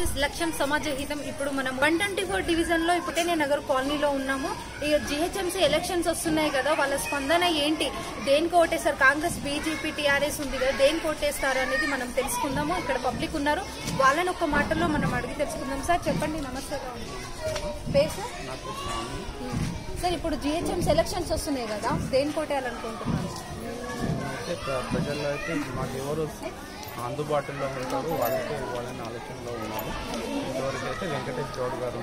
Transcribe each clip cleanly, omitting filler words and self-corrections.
కాంగ్రెస్ లక్ష్యం సమాజ హితం. ఇప్పుడు మనం 124 డివిజన్ లో ఇప్పుడే నగర్ కాలనీలో ఉన్నాము. ఇక జిహెచ్ఎంసీ ఎలక్షన్స్ వస్తున్నాయి కదా, వాళ్ళ స్పందన ఏంటి, దేనికి ఓటేస్తారు, కాంగ్రెస్ బీజేపీ టీఆర్ఎస్ ఉంది కదా, దేనికి ఓటేస్తారు అనేది మనం తెలుసుకుందాము. ఇక్కడ పబ్లిక్ ఉన్నారు, వాళ్ళని ఒక్క మాటలో మనం అడిగి తెలుసుకుందాం. సార్ చెప్పండి. నమస్కారం. పేరు సార్? సార్ ఇప్పుడు జిహెచ్ఎంసీ ఎలక్షన్స్ వస్తున్నాయి కదా, దేనికి ఓటేయాలనుకుంటున్నారు? ప్రజల్లో అయితే మాకు ఎవరు అందుబాటులో ఉంటారు వాళ్ళని ఆలోచనలో ఉన్నారు. ఇంతవరకు అయితే వెంకటేష్ గౌడ్ గారు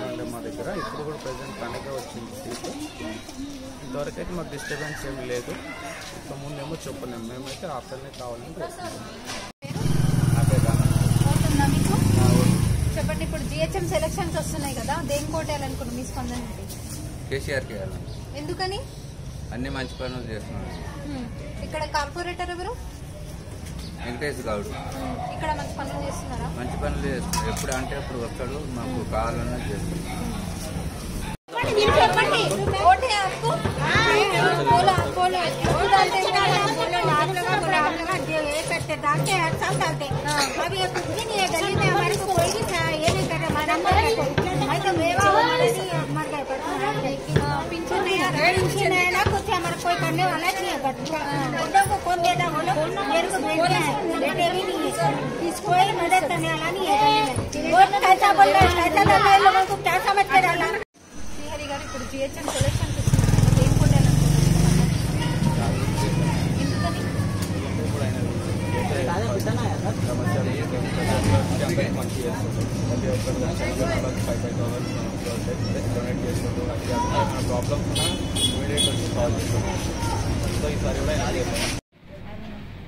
ఉండే మా దగ్గర ఇప్పుడు కూడా ప్రజెంట్ తనకే వచ్చింది సీటు. ఇంతవరకు అయితే మాకు డిస్టర్బెన్స్ ఏమీ లేదు. ఇంత ముందేమో చెప్పలేము, మేమైతే అతన్నే కావాలని చెప్పండి. ఇప్పుడు జిహెచ్ఎంసీ ఎలక్షన్స్ వస్తున్నాయి కదా, దేనికి ఓటేయాలనుకుంటున్నారు? మీ స్పందన ఏంటి? కేసీఆర్కి వెళ్ళాలి. ఎందుకని? అన్ని మంచి పనులు చేస్తున్నాడు. ఇక్కడ కార్పొరేటర్ ఎవరు? వెంకటేష్ గౌడ్. ఇక్కడ మంచి పనులు చేస్తున్నారా? మంచి పనులు చేస్తున్నాడు, ఎప్పుడు అంటే అప్పుడు వస్తాడు, మాకు కావాలన్నది చేస్తున్నాడు. कोई करने वाला नहीं है, बच्चों को कौन देता, बोलो मेरे को बेटे भी नहीं है, कोई मदद करने वाला नहीं है। बहुत कैसा बोल रहा है, कैसा था, लोगों को क्या समझ कर डाला। శ్రీహరి గారు ఇప్పుడు జిహెచ్ఎంసీ ఎలక్షన్స్ ఏం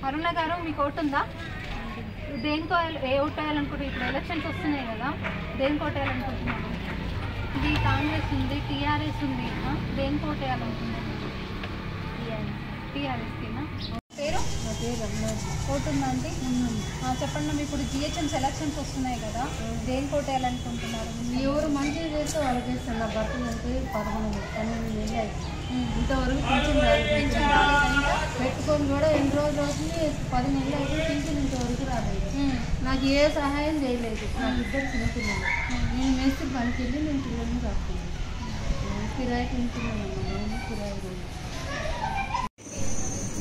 అరుణ గారు, మీకు ఓటు ఉందా? దేనికో ఏ ఓటు వేయాలనుకుంటున్నారు? ఇప్పుడు ఎలక్షన్స్ వస్తున్నాయి కదా, దేనికి ఓటు వేయాలనుకుంటున్నారు? ఇది కాంగ్రెస్ ఉంది, టీఆర్ఎస్ ఉంది, దేనికి ఓటు వేయాలనుకుంటున్నారు? టీఆర్ఎస్కినా? పేరు ఓటు ఉందా అండి? చెప్పండి. ఇప్పుడు జిహెచ్ఎంసీ ఎలక్షన్స్ వస్తున్నాయి కదా, దేనికి ఓటు వేయాలనుకుంటున్నారు? ఎవరు మంచిగా చేస్తే వాళ్ళకి ఇస్తాను. నా భర్త అంటే 12 నెలలు అయితే ఇంతవరకు పింఛన్ రాలేదు. పెట్టుకొని కూడా ఎన్ని రోజులు అవుతుంది, 10 నెలలు అయితే పింఛన్ ఇంతవరకు రాలేదు. నాకు ఏ సహాయం చేయలేదు. నాకు 2 చిన్నపిల్లలు. నేను మేస్త్రి పనికి వెళ్ళి నేను పిల్లల్ని రాస్తున్నాను. కిరాయికి ఉంటున్నాను. కిరాయి.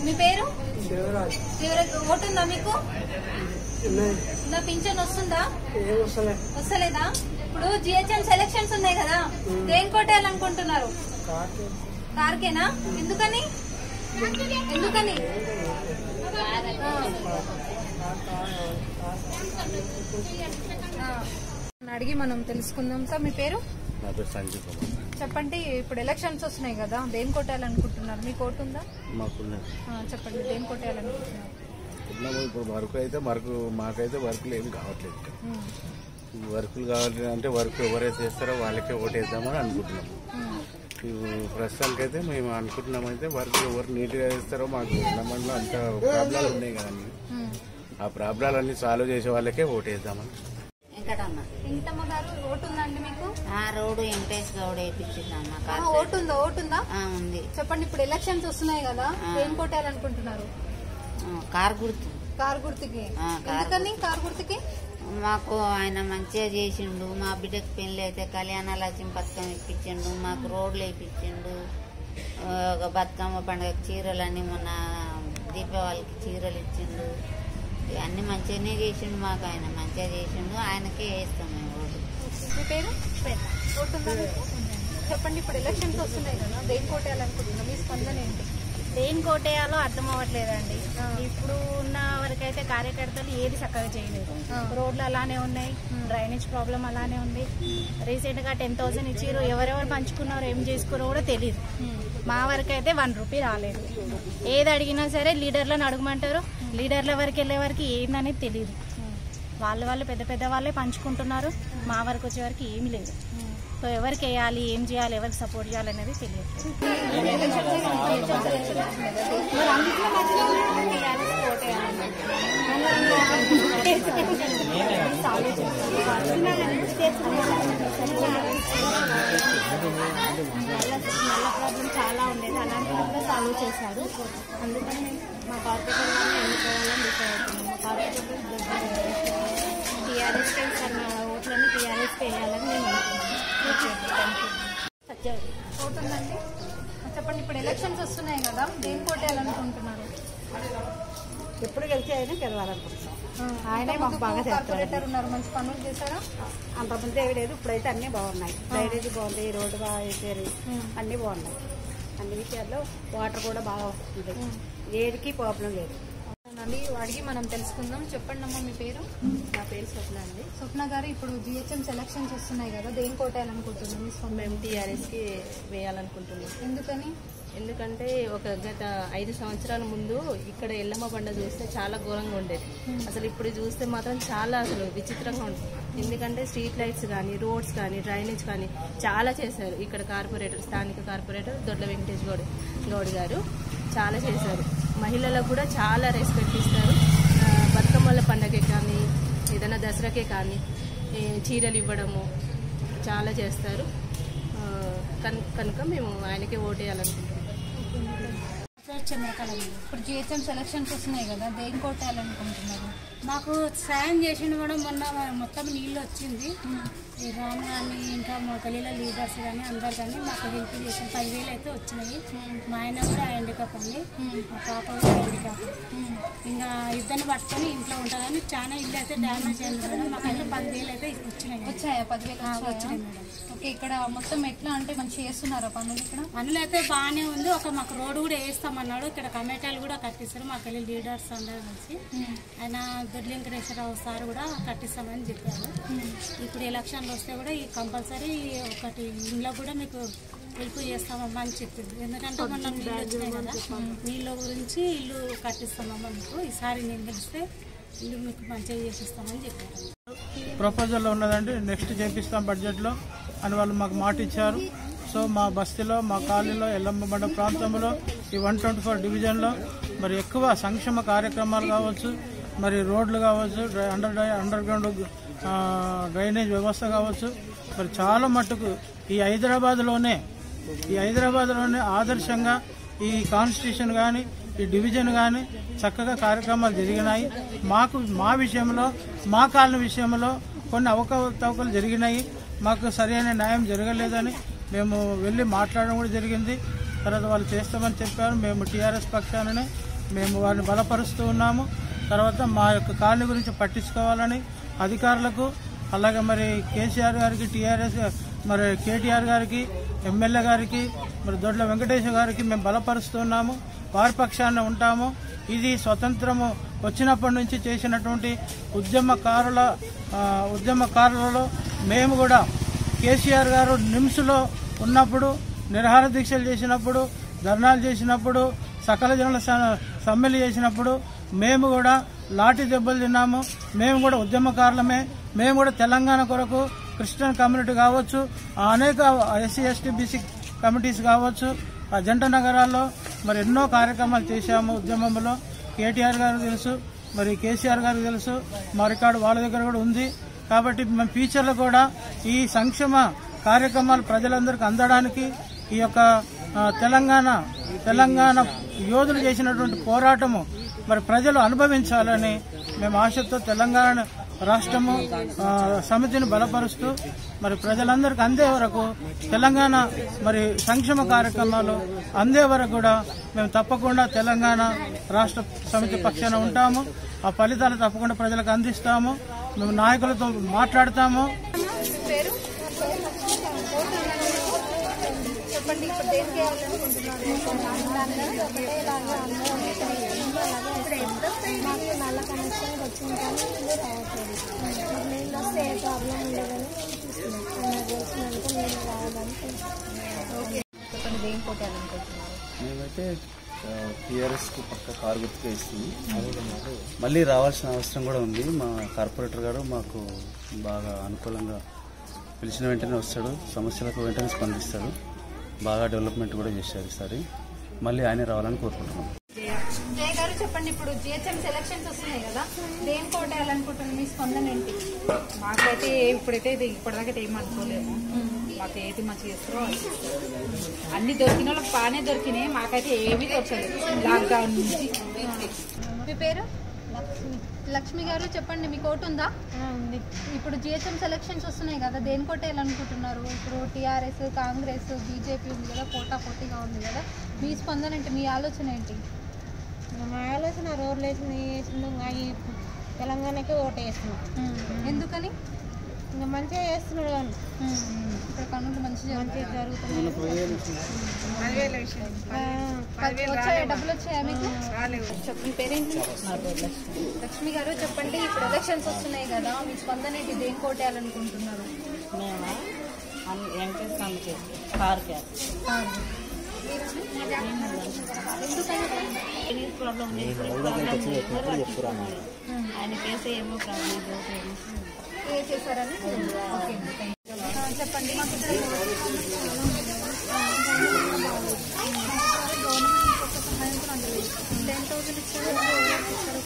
మీ పేరు? ఓటు ఉందా మీకు? నా పింఛన్ వస్తుందా? వస్తలేదా? ఇప్పుడు జిహెచ్ఎంసీ ఎలక్షన్స్ ఉన్నాయి కదా, దేనికి ఓటు వేయాలనుకుంటున్నారు? కార్కేనా? ఎందుకని? అడిగి మనం తెలుసుకుందాం. సార్ మీ పేరు? నా పేరు సంజీవ్ కుమార్. చెప్పండి. ఇప్పుడు ఎలక్షన్స్ వస్తున్నాయి కదా, దేనికి కొట్టాలనుకుంటున్నారు? మీకు ఓటు ఉందా? చెప్పండి, దేనికి కొట్టాలనుకుంటున్నారు? ఇప్పుడు మాకైతే వర్కులు ఏమి కావట్లేదు. వర్కులు కావాలి అంటే వర్క్ ఎవరైతే చేస్తారో వాళ్ళకే ఓటేద్దామని అనుకుంటున్నాము. ప్రస్తుతానికైతే మేము అనుకుంటున్నామైతే వర్క్ ఎవరు నీట్గా చేస్తారో, మాకు మండలంలో అంత ప్రాబ్లాలు ఉన్నాయి కదండి, ఆ ప్రాబ్లాలన్నీ సాల్వ్ చేసే వాళ్ళకే ఓటేద్దామని. వెంకటమ్మ గారు, ఓటు ఉందండి మీకు? రోడ్డు వెంకటేష్ గౌడ్ వేయించిందమ్మా. ఓటు ఉందా? ఉంది. చెప్పండి. ఇప్పుడు ఎలక్షన్స్ వస్తున్నాయి కదా, ఏం కొట్టాలనుకుంటున్నారు? కారు గుర్తు. కారు గుర్తుకి? ఎందుకని కారు గుర్తుకి? మాకు ఆయన మంచిగా చేసిండు. మా బిడ్డకి పెళ్లి అయితే కళ్యాణ లక్ష్మి పథకం ఇప్పించిండు, మాకు రోడ్లు వేయించిండు, బతుకమ్మ పండుగకి చీరలన్నీ, మొన్న దీపావళికి చీరలు ఇచ్చిండు, అన్ని మంచిగానే చేసిండు. మాకు ఆయన మంచిగా చేసిండు, ఆయనకే వేస్తాం మేము ఓటు. మీ పేరు? ఓటు ఉందా మీకు? చెప్పండి. ఇప్పుడు ఎలక్షన్స్ వస్తున్నాయి కదా, దేని కోటేయాలనుకుంటున్నాం? మీ స్పందన ఏంటి? దేని కోటేయాలో అర్థం అవ్వట్లేదండి. ఇప్పుడు ఉన్న వరకైతే కార్యకర్తలు ఏది చక్కగా చేయలేదు. రోడ్లు అలానే ఉన్నాయి, డ్రైనేజ్ ప్రాబ్లం అలానే ఉంది. రీసెంట్ గా 10,000 ఇచ్చిరు, ఎవరెవరు పంచుకున్నారో ఏం చేసుకున్నారో కూడా తెలియదు. మా వరకైతే 1 రూపీ రాలేదు. ఏది అడిగినా సరే లీడర్లను అడగమంటారు, లీడర్ల వరకు వెళ్ళే వరకు ఏందనేది తెలియదు. వాళ్ళు పెద్ద పెద్ద వాళ్ళే పంచుకుంటున్నారు, మా వరకు వచ్చే వరకు ఏమీ లేదు. సో ఎవరికి వేయాలి, ఏం చేయాలి, ఎవరికి సపోర్ట్ చేయాలి అనేది తెలియదు. నల్ల ప్రాబ్లం చాలా ఉండేది, అలాంటివి కూడా సాల్వ్ చేశాడు. అందుకని మా కార్పొరేటర్ ఎన్నుకోవాలని డిసైడ్ అవుతున్నాం. మా కార్పొరేటర్ ఓటు వేయాలని నేను అనుకుంటున్నాను. అవుతుందండి. చెప్పండి, ఇప్పుడు ఎలక్షన్స్ వస్తున్నాయి కదా, దేనికి ఓటు వేయాలనుకుంటున్నారు? ఎప్పుడు గెలిచి అయినా గెలవాలనుకుంటున్నాం. ఆయనే మాకు బాగా కార్పొరేటర్ ఉన్నారు, మంచి పనులు చేశారా? అంతకుముందు ఏమి లేదు, ఇప్పుడైతే అన్నీ బాగున్నాయి. డ్రైనేజ్ బాగుంది, రోడ్డు బాగా వేసారు, అన్నీ బాగున్నాయి. అన్ని విషయాల్లో వాటర్ కూడా బాగా వస్తుంది, ఏదికి ప్రాబ్లం లేదు. అడిగి మనం తెలుసుకుందాం. చెప్పండి అమ్మా, మీ పేరు? నా పేరు స్వప్న అండి. స్వప్న గారు, ఇప్పుడు జిహెచ్ఎంసీ ఎలక్షన్స్ వస్తున్నాయి కదా, దేనికి ఓటు వేయాలనుకుంటున్నాం? మేము టీఆర్ఎస్కి వేయాలనుకుంటున్నాం. ఎందుకని? ఎందుకంటే గత 5 సంవత్సరాల ముందు ఇక్కడ ఎల్లమ్మ బండ చూస్తే చాలా ఘోరంగా ఉండేది. అసలు ఇప్పుడు చూస్తే మాత్రం చాలా అసలు విచిత్రంగా ఉంటుంది. ఎందుకంటే స్ట్రీట్ లైట్స్ కానీ, రోడ్స్ కానీ, డ్రైనేజ్ కానీ చాలా చేశారు. ఇక్కడ స్థానిక కార్పొరేటర్ దొడ్ల వెంకటేష్ గౌడ్ గారు చాలా చేశారు. మహిళలకు కూడా చాలా రెస్పెక్ట్ ఇస్తారు. బతుకమ్మల పండగకి కానీ, ఏదైనా దసరాకే కానీ చీరలు ఇవ్వడము చాలా చేస్తారు. కనుక మేము ఆయనకే ఓటేయాలనుకుంటున్నాం. ఇప్పుడు జిహెచ్ఎంసీ ఎలక్షన్స్ వస్తున్నాయి కదా, దేనికి ఓటు వేయాలనుకుంటున్నారు? మాకు సాయం చేసిండు కూడా. మొన్న మొత్తం నీళ్ళు వచ్చింది. ఈ రామ్ కానీ ఇంకా మా గలీల లీడర్స్ కానీ అందరు కానీ మాకు హెల్ప్ చేసిన 10,000 అయితే వచ్చినాయి. మా ఆయన కూడా హ్యాండికాప్ అండి, మా పాప కూడా హ్యాండికాప్. ఇంకా ఇద్దరిని పట్టుకొని ఇంట్లో ఉంటారని చాలా ఇల్లు అయితే డ్యామేజ్ అయింది మేడం. మాకైతే 10,000 అయితే వచ్చినాయి. వచ్చాయా? 10,000 వచ్చినాయి మేడం. ఓకే, ఇక్కడ మొత్తం ఎట్లా అంటే మంచిగా చేస్తున్నారా పనులు? ఇక్కడ పనులు అయితే బాగానే ఉంది. మాకు రోడ్డు కూడా వేస్తామన్నాడు. ఇక్కడ కమిటీలు కూడా కట్టిస్తారు. మా గల్లీ లీడర్స్ అందరూ కలిసి ఆయన దొడ్లి వెంకటేశ్వరరావు సార్ కూడా కట్టిస్తామని చెప్పారు. ఇప్పుడు ఎలక్షన్లు వస్తే కూడా ఈ కంపల్సరీ ఒకటి ఇంట్లో కూడా మీకు హెల్ప్ చేస్తామమ్మా అని చెప్పింది. ఎందుకంటే మొన్న నీళ్ళు వచ్చినాయి కదా, నీళ్ళ గురించి ఇల్లు కట్టిస్తామమ్మా మీకు, ఈసారి నేను గెలిస్తే ఇల్లు మీకు మంచిగా చేసిస్తామని చెప్పారు. ప్రపోజల్లో ఉన్నదండి, నెక్స్ట్ చేపిస్తాం బడ్జెట్లో అని వాళ్ళు మాకు మాట ఇచ్చారు. సో మా బస్తీలో, మా కాలనీలో, ఎల్లమ్మబండ ప్రాంతంలో, ఈ 124 డివిజన్లో మరి ఎక్కువ సంక్షేమ కార్యక్రమాలు కావచ్చు, మరి రోడ్లు కావచ్చు, అండర్ గ్రౌండ్ డ్రైనేజ్ వ్యవస్థ కావచ్చు, మరి చాలా మట్టుకు ఈ హైదరాబాద్లోనే ఆదర్శంగా ఈ కాన్స్టిట్యూషన్ కానీ, ఈ డివిజన్ కానీ చక్కగా కార్యక్రమాలు జరిగినాయి. మా విషయంలో, మా కాలనీ విషయంలో కొన్ని అవకతవకలు జరిగినాయి. మాకు సరైన న్యాయం జరగలేదని మేము వెళ్ళి మాట్లాడడం కూడా జరిగింది. తర్వాత వాళ్ళు చేస్తామని చెప్పారు. మేము టీఆర్ఎస్ పక్షాననే మేము వారిని బలపరుస్తూ ఉన్నాము. తర్వాత మా యొక్క కాలనీ గురించి పట్టించుకోవాలని అధికారులకు, అలాగే మరి కేసీఆర్ గారికి, టీఆర్ఎస్ మరి కేటీఆర్ గారికి, ఎమ్మెల్యే గారికి, మరి దొడ్ల వెంకటేశ్వర గారికి మేము బలపరుస్తున్నాము. వారి పక్షాన ఉంటాము. ఇది స్వతంత్రము వచ్చినప్పటి నుంచి చేసినటువంటి ఉద్యమకారులలో మేము కూడా కేసీఆర్ గారు నిమ్స్లో ఉన్నప్పుడు, నిరాహార దీక్షలు చేసినప్పుడు, ధర్నాలు చేసినప్పుడు, సకల జనుల సమ్మెలు చేసినప్పుడు మేము కూడా లాఠీ దెబ్బలు తిన్నాము. మేము కూడా ఉద్యమకారులమే. మేము కూడా తెలంగాణ కొరకు క్రిస్టియన్ కమ్యూనిటీ కావచ్చు, అనేక ఎస్సీ ఎస్టీ బీసీ కమిటీస్ కావచ్చు, ఆ జంట నగరాల్లో మరి ఎన్నో కార్యక్రమాలు చేశాము ఉద్యమంలో. కేటీఆర్ గారికి తెలుసు, మరి కేసీఆర్ గారికి తెలుసు, మా రికార్డు వాళ్ళ దగ్గర కూడా ఉంది. కాబట్టి మేము ఫ్యూచర్లో కూడా ఈ సంక్షేమ కార్యక్రమాలు ప్రజలందరికీ అందడానికి ఈ యొక్క తెలంగాణ యోధులు చేసినటువంటి పోరాటము మరి ప్రజలు అనుభవించాలని మేము ఆశతో తెలంగాణ రాష్ట్రము సమితిని బలపరుస్తూ మరి ప్రజలందరికీ అందే వరకు, తెలంగాణ మరి సంక్షేమ కార్యక్రమాలు అందే వరకు కూడా మేము తప్పకుండా తెలంగాణ రాష్ట్ర సమితి పక్షాన ఉంటాము. ఆ ఫలితాలు తప్పకుండా ప్రజలకు అందిస్తాము. మేము నాయకులతో మాట్లాడతాము. చెప్పండి, ఇప్పుడు దేనికి మాకు నల్ల కనెక్షన్ వచ్చింది కానీ ఇల్లు రావట్లేదు. నీళ్ళు వస్తే ఏ ప్రాబ్లం ఉండదని తెలిసినందుకు నేను రావాలని చెప్పండి, దేనికి కొట్టాలనుకుంటున్నారు? మేమైతే టీఆర్ఎస్కి పక్క కారు గుర్తుగా ఇస్తుంది. మళ్ళీ రావాల్సిన అవసరం కూడా ఉంది. మా కార్పొరేటర్ గారు మాకు బాగా అనుకూలంగా పిలిచిన వెంటనే వస్తాడు, సమస్యలకు వెంటనే స్పందిస్తాడు. బాగా డెవలప్మెంట్ కూడా చేశారు ఈసారి. మళ్ళీ ఆయనే రావాలని కోరుకుంటున్నాం. జయ గారు, చెప్పండి, ఇప్పుడు జిహెచ్ఎంసీ ఎలక్షన్స్ వస్తున్నాయి కదా, దేనికి ఓటు వేయాలనుకుంటున్నారు? మీ స్పందన ఏంటి? మాకైతే ఇప్పుడైతే ఇప్పటిదాకా ఏం అనుకోలేము. మాకు ఏది మంచిగా చేస్తారో అన్ని దొరికిన వాళ్ళకి బాగానే దొరికినాయి. మాకైతే ఏమీ దొరకలేదు లాక్డౌన్ నుంచి. మీ పేరు? లక్ష్మి గారు చెప్పండి, మీకు ఓటు ఉందా? ఉంది. ఇప్పుడు జిహెచ్ఎం సెలక్షన్స్ వస్తున్నాయి కదా, దేని కొట్టేయాలనుకుంటున్నారు? ఇప్పుడు టీఆర్ఎస్, కాంగ్రెస్, బీజేపీ ఉంది కదా, పోటాపోటీగా ఉంది కదా, మీ స్పందన ఏంటి, మీ ఆలోచన ఏంటి? మా ఆలోచన రోడ్లు వేసిండు తెలంగాణకే ఓటు వేస్తున్నాం. ఎందుకని? ఇంకా మంచిగా చేస్తున్నాడు కానీ ఇక్కడ పనులు మంచిగా జరుగుతున్నాయి. వచ్చాయా, డబ్బులు వచ్చాయా మీకు? చెప్పండి పేరేంటి? లక్ష్మి గారు చెప్పండి, ఇప్పుడు ఎలక్షన్స్ వస్తున్నాయి కదా, మీ స్పందన ఏంటి, దేని కోటేయాలనుకుంటున్నారు? ఆయన కేసు ఏమో ప్రాబ్లం ఏ చేశారని? ఓకే, చెప్పండి. మాకు ఇక్కడ గవర్నమెంట్ ఒక సహాయం కూడా అందలేదు. 10,000 ఇచ్చారు,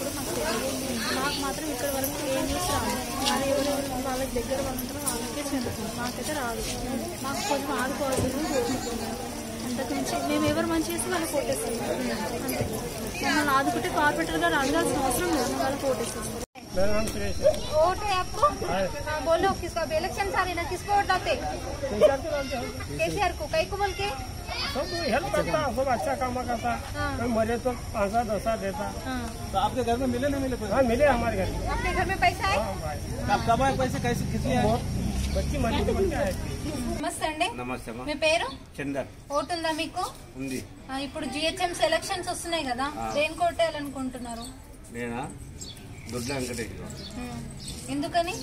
కూడా మాకు తెలియదు. మాకు మాత్రం ఇక్కడ వరకు ఏం న్యూస్ రాదు. అది ఎవరెవరు వాళ్ళకి దగ్గర వాళ్ళంతా వాళ్ళకే చెందుతుంది, మాకైతే రాదు. మాకు కొంచెం ఆదుకోవాలి. అంతకుమించి మేము ఎవరు మంచి చేసి వాళ్ళకి ఓటేస్తాం. అంతే, మమ్మల్ని ఆదుకుంటే కార్పొరేటర్ గారు అడగాల్సిన అవసరం లేదు, వాళ్ళకి ఓటేస్తాం. वोट है आपको? हाँ बोलो, किसका इलेक्शन आ रहे ना, किसको वोट डालते? केसीआर को। कई को बोल के सब हेल्प करता, सब अच्छा काम करता। कोई मरे तो 5-10 देता। तो आपके घर में मिले नहीं मिले? हाँ मिले हमारे घर। आपके घर में पैसा है? आप कब आए पैसे, कैसे कितने आए? बच्ची मरी तो बच्चा है। నమస్తే అండి. నమస్తే అమ్మా. మీ పేరు? చందర్. ఓటు ఉందా మీకు? ఉంది. ఇప్పుడు జిహెచ్ఎంసీ ఎలక్షన్స్ వస్తున్నాయి కదా, దేని కోటేయాలనుకుంటున్నారు? నేనా? దొడ్ల వెంకటేశ్వర. ఎందుకని?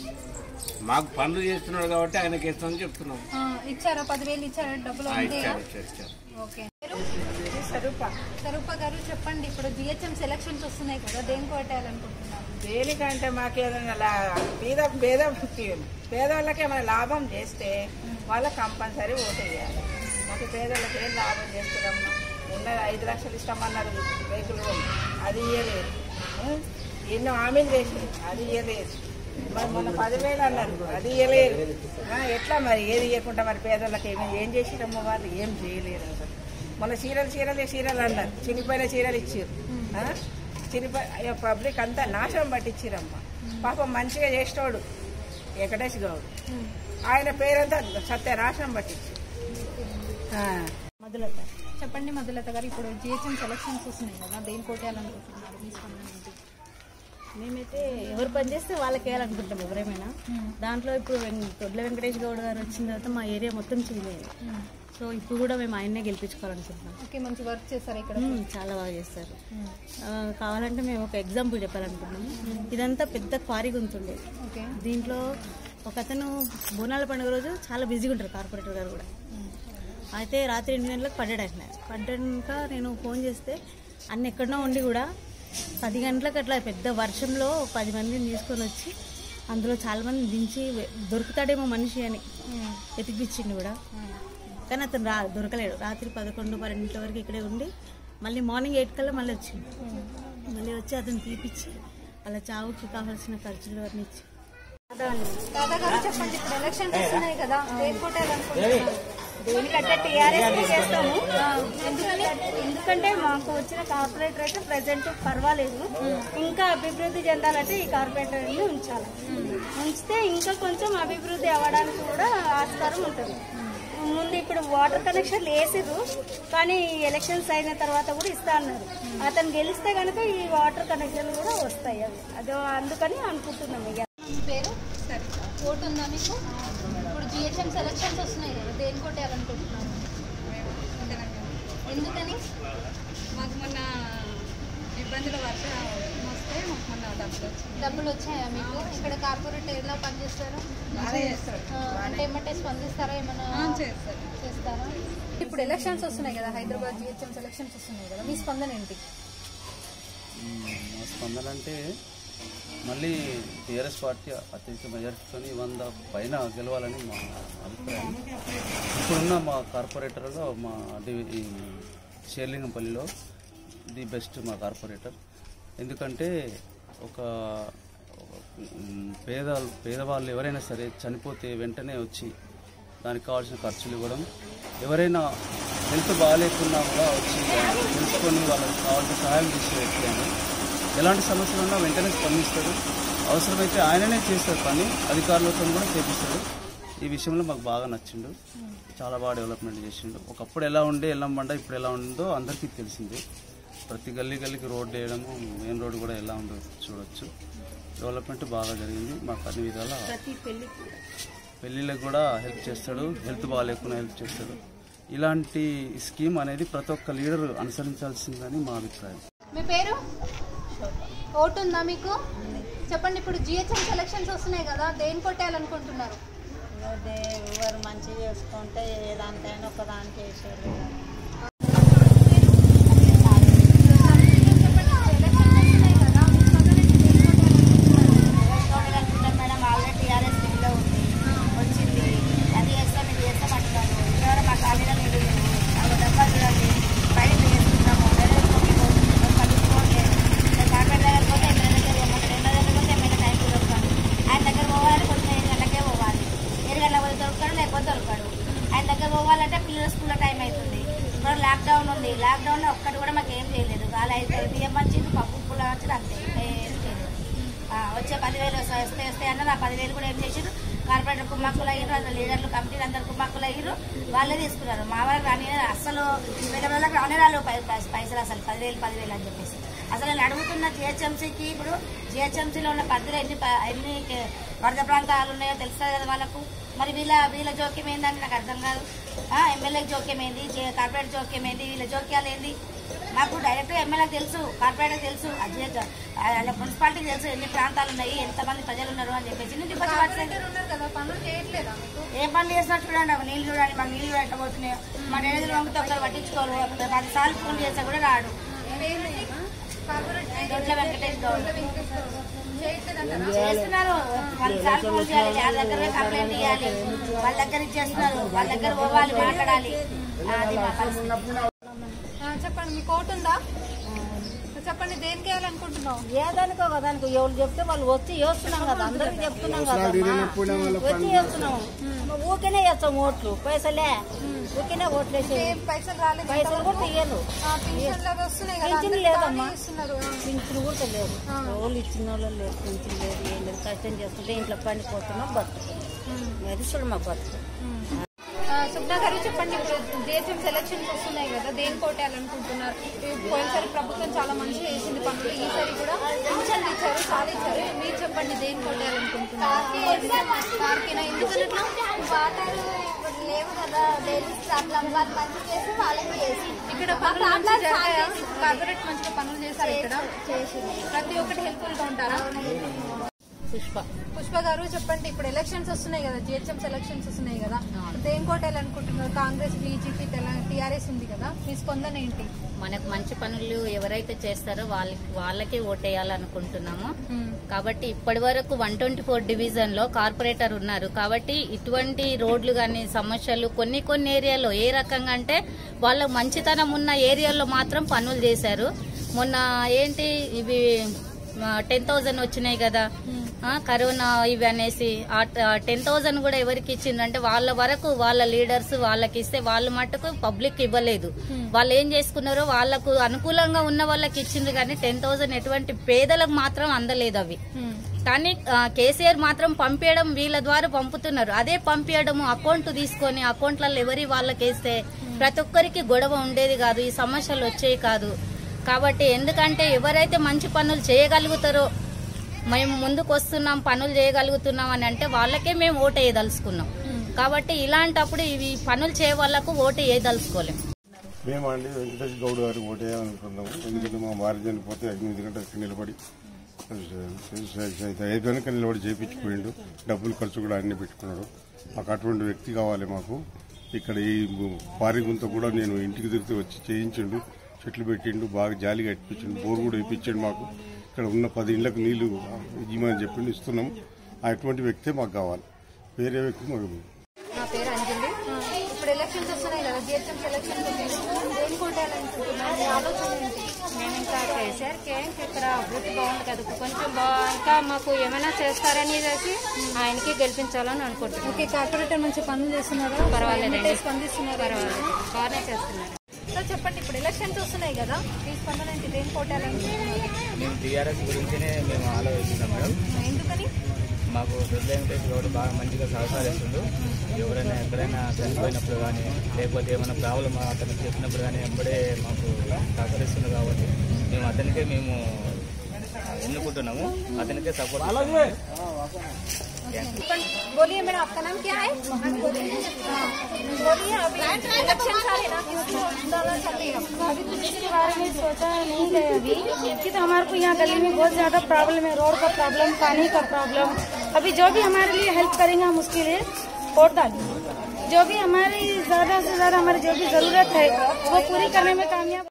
మాకు పనులు చేస్తున్నాడు కాబట్టి ఆయనకి ఇస్తామని చెప్తున్నాం. ఇచ్చారా? 10,000 ఇచ్చారా? డబ్బులు ఉంటాయా? ఓకే. స్వరూప గారు చెప్పండి, ఇప్పుడు జిహెచ్ఎంసీ ఎలక్షన్స్ వస్తున్నాయి కదా, దేని కోటేయాలనుకుంటున్నారు? దేనికంటే మాకేదైనా పేదవాళ్ళకి ఏమైనా లాభం చేస్తే వాళ్ళకి కంపల్సరీ ఓటు వేయాలి. మాకు పేదవాళ్ళకి ఏం లాభం చేస్తున్నారమ్మా? ఉన్నది 5 లక్షలు ఇస్తామన్నారు రైతులు, అది ఇవ్వలేదు. ఎన్నో హామీలు చేసింది, అది ఇవ్వలేదు. మరి మొన్న 10,000 అన్నారు, అది ఇవ్వలేదు. ఎట్లా మరి ఏది ఇవ్వకుండా మరి పేదవాళ్ళకి ఏం చేసిరమ్మో? వాళ్ళు ఏం చేయలేరు అసలు. మొన్న చీరలు అన్నారు, చినిపోయిన చీరలు ఇచ్చారు. చినిపోయి పబ్లిక్ అంతా నాశనం పట్టించిరమ్మా. పాపం మంచిగా చేసేవాడు వెంకటేష్ గౌడ్, ఆయన పేరంతా సత్యనాశనం పట్టించారు. మధులత చెప్పండి. మధులత గారు, ఇప్పుడు జిహెచ్ఎంసీ ఎలక్షన్స్ వస్తున్నాయి కదా, దేని కోటేయాలనుకుంటున్నారు? మీ స్పందన ఏంటి? మేమైతే ఎవరు పనిచేస్తే వాళ్ళకి వేయాలనుకుంటాం ఎవరేమైనా. దాంట్లో ఇప్పుడు దొడ్ల వెంకటేష్ గౌడ్ గారు వచ్చిన తర్వాత మా ఏరియా మొత్తం చేంజ్ అయింది. సో ఇప్పుడు కూడా మేము ఆయన్నే గెలిపించుకోవాలనుకుంటున్నాం. ఓకే, మంచి వర్క్ చేస్తారు ఇక్కడ. చాలా బాగా చేస్తారు. కావాలంటే మేము ఒక ఎగ్జాంపుల్ చెప్పాలనుకుంటున్నాము. ఇదంతా పెద్ద క్వారీ గుంతుండే. దీంట్లో ఒక అతను బోనాల పండుగ రోజు చాలా బిజీగా ఉంటారు కార్పొరేటర్ గారు కూడా. అయితే రాత్రి 8 గంటలకు పడ్డాక నేను ఫోన్ చేస్తే అన్ని ఎక్కడో ఉండి కూడా 10 గంటలకు అట్లా పెద్ద వర్షంలో 10 మందిని తీసుకొని వచ్చి అందులో చాలా మంది దించి దొరుకుతాడేమో మనిషి అని వెతికిపించిండు కూడా. కానీ అతను దొరకలేడు. రాత్రి 11-12 వరకు ఇక్కడే ఉండి మళ్ళీ మార్నింగ్ 8 కల్లా మళ్ళీ వచ్చిండు. మళ్ళీ వచ్చి అతను తీపిచ్చి వాళ్ళ చావుకి కావాల్సిన ఖర్చులు అన్నీ ఇచ్చి. దాదా గారు చెప్పండి, ఇప్పుడు ఎలక్షన్స్ వస్తున్నాయి కదా, దేని కోటేయాలనుకుంటున్నారు? దేనికంటే టీఆర్ఎస్ చేస్తాము. ఎందుకంటే మాకు వచ్చిన కార్పొరేటర్ అయితే ప్రజెంట్ పర్వాలేదు. ఇంకా అభివృద్ధి చెందాలంటే ఈ కార్పొరేటర్ని ఉంచాలి. ఉంచితే ఇంకా కొంచెం అభివృద్ధి అవ్వడానికి కూడా ఆస్కారం ఉంటుంది. ముందు ఇప్పుడు వాటర్ కనెక్షన్లు వేసిర్రు, కానీ ఎలక్షన్స్ అయిన తర్వాత కూడా ఇస్తా అన్నారు. అతను గెలిస్తే కనుక ఈ వాటర్ కనెక్షన్లు కూడా వస్తాయి. అదే అందుకని అనుకుంటున్నాం. ఇక పేరు సరే, ఓటు ఉందా మీకు? ఇప్పుడు జిహెచ్ఎంసీ ఎలక్షన్స్ వస్తున్నాయి కదా, దేని కోటేయాలనుకుంటున్నారు? ఎందుకని? మాకు మొన్న ఇబ్బందులు వర్షం వస్తే మాకు మొన్న డబ్బులు వచ్చాయా మీకు? ఇక్కడ కార్పొరేటర్ ఎలా పనిచేస్తారు? అంటే ఏమంటే స్పందిస్తారా? ఏమన్నా చేస్తారా? ఇప్పుడు ఎలక్షన్స్ వస్తున్నాయి కదా, హైదరాబాద్ జిహెచ్ఎంసీ ఎలక్షన్స్ వస్తున్నాయి కదా, మీ స్పందన ఏంటి? మా స్పందన అంటే మళ్ళీ టీఆర్ఎస్ పార్టీ అత్యధిక మెజారిటీతో 100 పైన గెలవాలని మా అభిప్రాయం. ఇప్పుడున్న మా కార్పొరేటర్లో మా షేర్లింగంపల్లిలో ది బెస్ట్ మా కార్పొరేటర్. ఎందుకంటే ఒక పేదవాళ్ళు ఎవరైనా సరే చనిపోతే వెంటనే వచ్చి దానికి కావాల్సిన ఖర్చులు ఇవ్వడం, ఎవరైనా హెల్త్ బాగాలేకున్నా కూడా వచ్చి తెలుసుకొని వాళ్ళకి కావాల్సిన సహాయం చేసే వ్యక్తి అని ఎలాంటి సమస్యలు ఉన్నా వెంటనే స్పందిస్తాడు. అవసరమైతే ఆయననే చేస్తాడు పని, అధికారులతో కూడా చేపిస్తాడు. ఈ విషయంలో మాకు బాగా నచ్చిండు. చాలా బాగా డెవలప్మెంట్ చేసిండు. ఒకప్పుడు ఎలా ఉండే ఎల్లంబండ ఇప్పుడు ఎలా ఉందో అందరికీ తెలిసిందే. ప్రతి గల్లీకి రోడ్డు వేయడము, మెయిన్ రోడ్డు కూడా ఎలా ఉందో చూడొచ్చు. డెవలప్మెంట్ బాగా జరిగింది. మాకు అన్ని విధాలా పెళ్ళిళ్ళకి కూడా హెల్ప్ చేస్తాడు, హెల్త్ బాగాలేకుండా హెల్ప్ చేస్తాడు. ఇలాంటి స్కీమ్ అనేది ప్రతి ఒక్క లీడర్ అనుసరించాల్సిందని మా అభిప్రాయం. మీ పేరు? ఓటు ఉందా మీకు? చెప్పండి. ఇప్పుడు జిహెచ్ఎంసీ ఎలక్షన్స్ వస్తున్నాయి కదా, దేని కొట్టేయాలనుకుంటున్నారు? ఎవరు మంచిగా చేసుకుంటే ఏదానికైనా ఒకదానికి వేసేది. మేడం ఆల్రెడీ టీఆర్ఎస్ టీవీలో ఉంది, వచ్చింది. అది చేస్తాం ఇది చేస్తాం అంటున్నారు. ఇక్కడ మా ఖాళీలో నీళ్ళు లేవు, డబ్బా చూడండి, బయట చేసుకుంటాము. పట్టించుకోవట్లేదు. కార్పొరేట్ దగ్గర పోతే ఎమ్మెల్యే దగ్గర పోతాం, ఎన్నో దగ్గర పోతే ఎమ్మెల్యే టైంకి దొరుకుతాం. ఆయన దగ్గర పోవాలి, కొంచెం 7 గంటలకే పోవాలి. 7 గంటలకు పోయి దొరుకుతాడు, లేకపోతే దొరకడు. ఆయన దగ్గర పోవాలంటే పిల్లల స్కూల్లో టైం అవుతుంది. ఇప్పుడు లాక్డౌన్ ఉంది, లాక్డౌన్లో ఒక్కటి కూడా మాకు ఏం చేయలేదు. వాళ్ళు 5 బియ్యం వచ్చింది, పప్పు పుల్ల వచ్చింది, అంతే ఏం చేయలేదు. వచ్చే 10,000 వస్తాయి అన్నారు. ఆ 10,000 కూడా ఏం చేసారు, కార్పొరేటర్ కుమ్మక్కులు అయ్యారు, అసలు లీడర్లు కమిటీలు అందరు కుమ్మక్కులు అయ్యారు, వాళ్ళే తీసుకున్నారు. మా వాళ్ళకి రాని అసలు వేరే వాళ్ళకి రానే రాలు పైసలు, అసలు 10,000 అని చెప్పేసి. అసలు నేను అడుగుతున్న జిహెచ్ఎంసీకి, ఇప్పుడు జిహెచ్ఎంసీలో ఉన్న పరిధిలో ఎన్ని వరద ప్రాంతాలు ఉన్నాయో తెలుస్తుంది కదా వాళ్ళకు. మరి వీళ్ళ జోక్యం ఏందని నాకు అర్థం కాదు. ఎమ్మెల్యేకి జోక్యం ఏంది, కార్పొరేట్ జోక్యం ఏంది, వీళ్ళ జోక్యాలు ఏంది? మాకు డైరెక్ట్గా ఎమ్మెల్యేకి తెలుసు, కార్పొరేట్కి తెలుసు, మున్సిపాలిటీకి తెలుసు ఎన్ని ప్రాంతాలు ఉన్నాయి, ఎంతమంది ప్రజలు ఉన్నారు అని చెప్పేసి. ఏ పనులు చేసినట్టు చూడండి, నీళ్ళు చూడండి, మాకు నీళ్ళు పెట్టబోతున్నాయి. మా డ్రైనేజీలు వంగితే ఒకరు పట్టించుకోరు. 10 సార్లు ఫోన్ చేస్తే కూడా రాడు. దొడ్ల వెంకటేష్ గౌడ్ చేస్తున్నారు. 10 సార్లు ఫోన్ చేయాలి, వాళ్ళ దగ్గర కంప్లైంట్ ఇవ్వాలి, వాళ్ళ దగ్గర ఇచ్చేస్తున్నారు, వాళ్ళ దగ్గర పోవాలి, మాట్లాడాలి. అది మా పరిస్థితి. చెప్పండి. మీకు ఓటు ఉందా? చెప్పండి. దేనికి వేయాలనుకుంటున్నావు? ఏదానికో కదానికి ఎవరు చెప్తే వాళ్ళు వచ్చి చేస్తున్నాం కదా, అందరికి చెప్తున్నాం కదా, వచ్చి చేస్తున్నాం. ఊరికేనే చేస్తాం ఓట్లు, పైసలే ఊరికేనే ఓట్లు వేసే. పైసలు రాలేదు, పైసలు కూడా తీయరు. పింఛన్ లేదమ్మా, పింఛన్ కూడా లేదు. వాళ్ళు ఇచ్చిన వాళ్ళు లేదు, పింఛన్ లేదు, ఏం లేదు. కష్టం చేస్తుంటే ఇంట్లో పని పోతున్నాం, బతుకుతున్నాం. అది చూడు మా బతుకు. సుబ్నా గారు చెప్పండి. ఇప్పుడు జిహెచ్ఎంసీ ఎలక్షన్స్ వస్తున్నాయి కదా, దేని కోటేయాలనుకుంటున్నారు? పోయినసారి ప్రభుత్వం చాలా మంచిగా చేసింది పనులు, ఈసారి కూడా పింఛన్లు ఇచ్చారు, చాలా ఇచ్చారు. మీరు చెప్పండి, దేని కోటేయాలనుకుంటున్నారు? వాటర్ లేవు కదా, డైలీ ప్రాబ్లం, వాళ్ళు మంచిగా చేసి వాళ్ళకి చేసి ఇక్కడ పనులు కార్పొరేట్ మంచిగా పనులు చేశారు. ఇక్కడ ప్రతి ఒక్కటి హెల్ప్ఫుల్ గా ఉంటారా? పుష్ప గారు చెప్పండి. ఇప్పుడు ఎలక్షన్స్ వస్తున్నాయి కదా, జిహెచ్ఎంసీ ఎలక్షన్స్ వస్తున్నాయి కదా, దేని కోటేయాలనుకుంటున్నారు? కాంగ్రెస్, బీజేపీ, టీఆర్ఎస్ ఉంది కదా, మీ స్పందన ఏంటి? మనకు మంచి పనులు ఎవరైతే చేస్తారో వాళ్ళకే ఓటేయాలనుకుంటున్నాము. కాబట్టి ఇప్పటి వరకు 124 డివిజన్ లో కార్పొరేటర్ ఉన్నారు. కాబట్టి ఇటువంటి రోడ్లు గాని సమస్యలు కొన్ని ఏరియాలో ఏ రకంగా అంటే వాళ్ళ మంచితనం ఉన్న ఏరియాలో మాత్రం పనులు చేశారు. మొన్న ఏంటి ఇవి 10,000 వచ్చినాయి కదా, కరోనా ఇవి అనేసి. ఆ 10,000 కూడా ఎవరికి ఇచ్చిందంటే వాళ్ళ వరకు వాళ్ళ లీడర్స్ వాళ్ళకి ఇస్తే వాళ్ళు మట్టుకు పబ్లిక్ ఇవ్వలేదు. వాళ్ళు ఏం చేసుకున్నారో వాళ్ళకు అనుకూలంగా ఉన్న వాళ్ళకి ఇచ్చింది, కానీ 10,000 ఎటువంటి పేదలకు మాత్రం అందలేదు అవి. కానీ కేసీఆర్ మాత్రం పంపించడం వీళ్ళ ద్వారా పంపుతున్నారు. అదే పంపించడం అకౌంట్ తీసుకొని అకౌంట్లలో ఎవరి వాళ్ళకి వేస్తే ప్రతి ఒక్కరికి గొడవ ఉండేది కాదు, ఈ సమస్యలు వచ్చేవి కాదు. కాబట్టి ఎందుకంటే ఎవరైతే మంచి పనులు చేయగలుగుతారో, మేము ముందుకు వస్తున్నాం, పనులు చేయగలుగుతున్నాం అని అంటే వాళ్ళకే మేము ఓటు వేయదలుచుకున్నాం. కాబట్టి ఇలాంటప్పుడు ఇవి పనులు చేయ వాళ్ళకు ఓటు వేయదలుచుకోలేము. మేము అండి వెంకటేష్ గౌడ్ గారు ఓటు వేయాలనుకున్నాము. ఎందుకంటే మా భార్య చనిపోతే 8 గంటలకు నిలబడి 5 గంటలకు నిలబడి చేయించిపోయిండు. డబ్బులు ఖర్చు కూడా అన్ని పెట్టుకున్నాడు. మాకు అటువంటి వ్యక్తి కావాలి. మాకు ఇక్కడ ఈ పారిగుంత కూడా నేను ఇంటికి తిరిగి వచ్చి చేయించిండు, చెట్లు పెట్టిండు, బాగా జాలిగా ఇప్పించిండు, బోర్ కూడా ఇప్పించండు. మాకు ఇక్కడ ఉన్న 10 ఇళ్లకు నీళ్లు ఇవ్వమని చెప్పిండు, ఇస్తున్నాం. అటువంటి వ్యక్తే మాకు కావాలి, వేరే వ్యక్తి మాకు. నా పేరు అంజలి. ఇప్పుడు ఎలక్షన్స్ వస్తున్నాయి కదా, జిహెచ్ఎంసీ ఎలక్షన్స్ దేని కోటేయాలనుకుంటున్నారు? ఆలోచన ఏంటి? మేము ఇంకా కేసీఆర్కే ఇక్కడ అభివృద్ధి బాగుంది కదా, కొంచెం ఇంకా మాకు ఏమైనా చేస్తారని ఆయనకి గెలిపించాలని అనుకుంటున్నాం. ఓకే. కార్పొరేటర్ మంచి పనులు చేస్తున్నారు, పర్వాలేదు, స్పందిస్తున్నారు, పర్వాలేదు, బాగానే చేస్తున్నారు. సో చెప్పండి, ఇప్పుడు ఎలక్షన్స్ వస్తున్నాయి కదా, మీ స్పందన ఏంటి? దేని కోటాలనుకుంటున్నారు? మేము టీఆర్ఎస్ గురించినే మేము ఆలోచిస్తున్నాం మేడం. ఎందుకని? మాకు పెద్ద వెంకటేష్ గౌడ్ బాగా మంచిగా సహకరిస్తుండు. ఎవరైనా ఎక్కడైనా చనిపోయినప్పుడు కానీ లేకపోతే ఏమైనా ప్రాబ్లం అతనికి చెప్పినప్పుడు కానీ వెంబడే మాకు సహకరిస్తుంది కాబట్టి మేము అతనికే మేము ఎన్నుకుంటున్నాము, అతనికే సపోర్ట్. बोलिए मैडम, आपका नाम क्या है? बोलिए, अभी इलेक्शन आ रहे ना, किसको डालना चाहते हैं? अभी कुछ इसके बारे में सोचा नहीं गए अभी, कि तो हमारे को यहाँ गली में बहुत ज्यादा प्रॉब्लम है, रोड का प्रॉब्लम, पानी का प्रॉब्लम। अभी जो भी हमारे लिए हेल्प करेंगे हम उसके लिए वोट डालेंगे। जो भी हमारी ज्यादा से ज्यादा हमारी जो भी जरूरत है वो पूरी करने में कामयाब